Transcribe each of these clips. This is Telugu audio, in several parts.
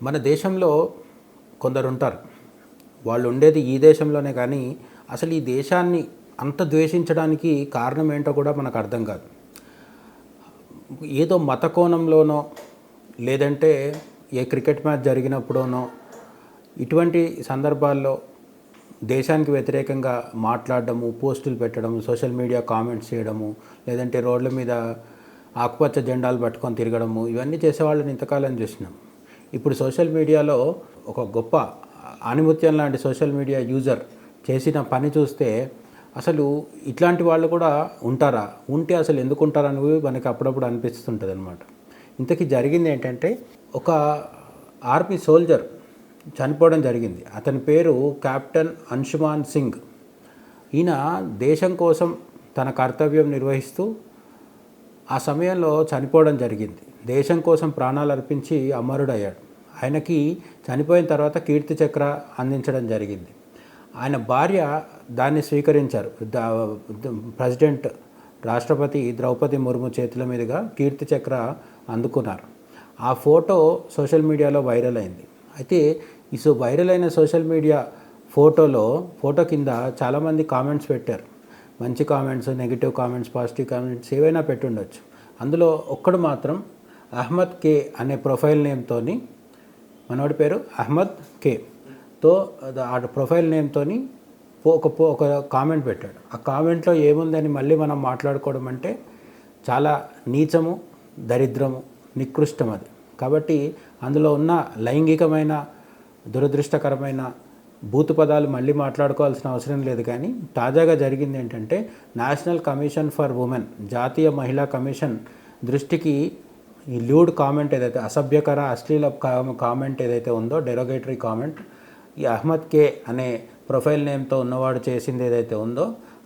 మన దేశంలో కొందరు ఉంటారు, వాళ్ళు ఉండేది ఈ దేశంలోనే, కానీ అసలు ఈ దేశాన్ని అంత ద్వేషించడానికి కారణం ఏంటో కూడా మనకు అర్థం కాదు. ఏదో మత కోణంలోనో లేదంటే ఏ క్రికెట్ మ్యాచ్ జరిగినప్పుడోనో ఇటువంటి సందర్భాల్లో దేశానికి వ్యతిరేకంగా మాట్లాడడము, పోస్టులు పెట్టడము, సోషల్ మీడియా కామెంట్స్ చేయడము, లేదంటే రోడ్ల మీద ఆకుపచ్చ జెండాలు పట్టుకొని తిరగడము, ఇవన్నీ చేసేవాళ్ళని ఇంతకాలం చూసినాం. ఇప్పుడు సోషల్ మీడియాలో ఒక గొప్ప ఆణిముత్యం లాంటి సోషల్ మీడియా యూజర్ చేసిన పని చూస్తే అసలు ఇట్లాంటి వాళ్ళు కూడా ఉంటారా, ఉంటే అసలు ఎందుకు ఉంటారని మనకి అప్పుడప్పుడు అనిపిస్తుంటుంది అనమాట. ఇంతకీ జరిగింది ఏంటంటే, ఒక ఆర్మీ సోల్జర్ చనిపోవడం జరిగింది. అతని పేరు కెప్టెన్ అంశుమాన్ సింగ్. ఈయన దేశం కోసం తన కర్తవ్యం నిర్వహిస్తూ ఆ సమయంలో చనిపోవడం జరిగింది. దేశం కోసం ప్రాణాలు అర్పించి అమరుడయ్యాడు. ఆయనకి చనిపోయిన తర్వాత కీర్తి చక్ర అందించడం జరిగింది. ఆయన భార్య దాన్ని స్వీకరించారు. ప్రెసిడెంట్ రాష్ట్రపతి ద్రౌపది ముర్ము చేతుల మీదుగా కీర్తి చక్ర అందుకున్నారు. ఆ ఫోటో సోషల్ మీడియాలో వైరల్ అయింది. అయితే ఈ వైరల్ అయిన సోషల్ మీడియా ఫోటో కింద చాలామంది కామెంట్స్ పెట్టారు. మంచి comments, negative comments, positive comments ఏవైనా పెట్టుండొచ్చు. అందులో ఒక్కడు మాత్రం అహ్మద్ కే అనే ప్రొఫైల్ నేమ్తోని, మనోడి పేరు అహ్మద్ కేతో ఆ ప్రొఫైల్ నేమ్తోని ఒక కామెంట్ పెట్టాడు. ఆ కామెంట్లో ఏముందని మళ్ళీ మనం మాట్లాడుకోవడం అంటే చాలా నీచము, దరిద్రము, నికృష్టం అది. కాబట్టి అందులో ఉన్న లైంగికమైన దురదృష్టకరమైన బూతు పదాలు మళ్ళీ మాట్లాడుకోవాల్సిన అవసరం లేదు. కానీ తాజాగా జరిగింది ఏంటంటే, నేషనల్ కమిషన్ ఫర్ ఉమెన్, జాతీయ మహిళా కమిషన్ దృష్టికి ఈ ల్యూడ్ కామెంట్ ఏదైతే, అసభ్యకర అశ్లీల కామెంట్ ఏదైతే ఉందో, డెరోగేటరీ కామెంట్, ఈ అహ్మద్ కే అనే ప్రొఫైల్ నేమ్తో ఉన్నవాడు చేసింది ఏదైతే ఉందో,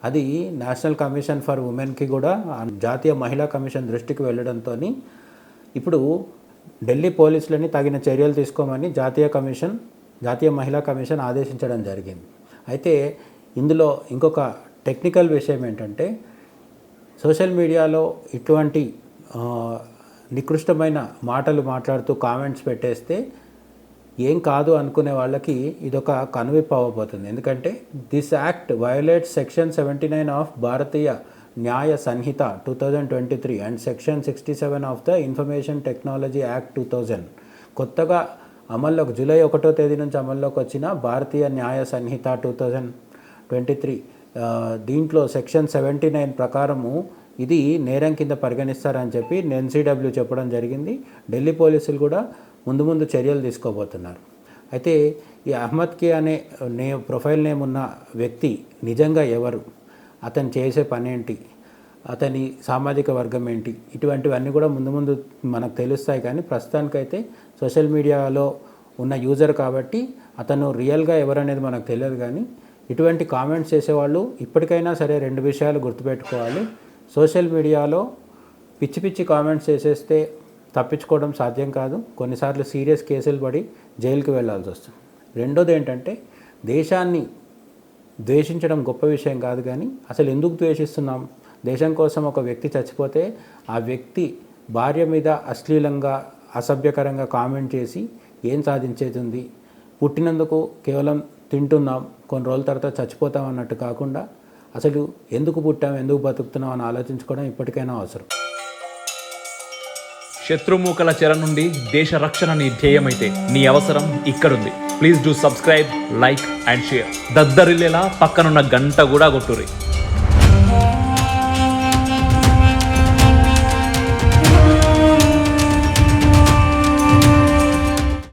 అది నేషనల్ కమిషన్ ఫర్ ఉమెన్కి కూడా, జాతీయ మహిళా కమిషన్ దృష్టికి వెళ్ళడంతో ఇప్పుడు ఢిల్లీ పోలీసులని తగిన చర్యలు తీసుకోమని జాతీయ మహిళా కమిషన్ ఆదేశించడం జరిగింది. అయితే ఇందులో ఇంకొక టెక్నికల్ విషయం ఏంటంటే, సోషల్ మీడియాలో ఇటువంటి నికృష్టమైన మాటలు మాట్లాడుతూ కామెంట్స్ పెట్టేస్తే ఏం కాదు అనుకునే వాళ్ళకి ఇదొక కనువిప్పు అవ్వబోతుంది. ఎందుకంటే దిస్ యాక్ట్ వయోలేట్స్ సెక్షన్ 79 ఆఫ్ భారతీయ న్యాయ సంహిత 2023 and section 67 of the information technology act 2000. కొత్తగా అమల్లోకి జూలై 1వ తేదీ నుంచి అమల్లోకి వచ్చిన భారతీయ న్యాయ సంహిత 2023 దీంట్లో సెక్షన్ 79 ప్రకారము ఇది నేరం కింద పరిగణిస్తారని చెప్పి ఎన్సీడబ్ల్యూ చెప్పడం జరిగింది. ఢిల్లీ పోలీసులు కూడా ముందు చర్యలు తీసుకోబోతున్నారు. అయితే ఈ అహ్మద్ కే అనే ప్రొఫైల్ నేమ్ ఉన్న వ్యక్తి నిజంగా ఎవరు, అతను చేసే పని ఏంటి, అతని సామాజిక వర్గం ఏంటి, ఇటువంటివన్నీ కూడా ముందు మనకు తెలుస్తాయి. కానీ ప్రస్తుతానికైతే సోషల్ మీడియాలో ఉన్న యూజర్ కాబట్టి అతను రియల్గా ఎవరనేది మనకు తెలియదు. కానీ ఇటువంటి కామెంట్స్ చేసేవాళ్ళు ఇప్పటికైనా సరే 2 విషయాలు గుర్తుపెట్టుకోవాలి. సోషల్ మీడియాలో పిచ్చి కామెంట్స్ చేసేస్తే తప్పించుకోవడం సాధ్యం కాదు. కొన్నిసార్లు సీరియస్ కేసులు పడి జైలుకి వెళ్ళాల్సి వస్తుంది. రెండోది ఏంటంటే, దేశాన్ని ద్వేషించడం గొప్ప విషయం కాదు, కానీ అసలు ఎందుకు ద్వేషిస్తున్నాం? దేశం కోసం ఒక వ్యక్తి చచ్చిపోతే ఆ వ్యక్తి భార్య మీద అశ్లీలంగా, అసభ్యకరంగా కామెంట్ చేసి ఏం సాధించేది ఉంది? పుట్టినందుకు కేవలం తింటున్నాం, కొన్ని రోజుల తర్వాత చచ్చిపోతాం అన్నట్టు కాకుండా అసలు ఎందుకు పుట్టాం, ఎందుకు బతుకుతున్నాం అని ఆలోచించుకోవడం ఇప్పటికైనా అవసరం. శత్రుమూకల చెర నుండి దేశ రక్షణ నీ ధ్యేయమైతే నీ అవసరం ఇక్కడుంది. Please do subscribe, like and share. దద్దరిల్లేలా పక్కనున్న గంట కూడా కొట్టుర్రి.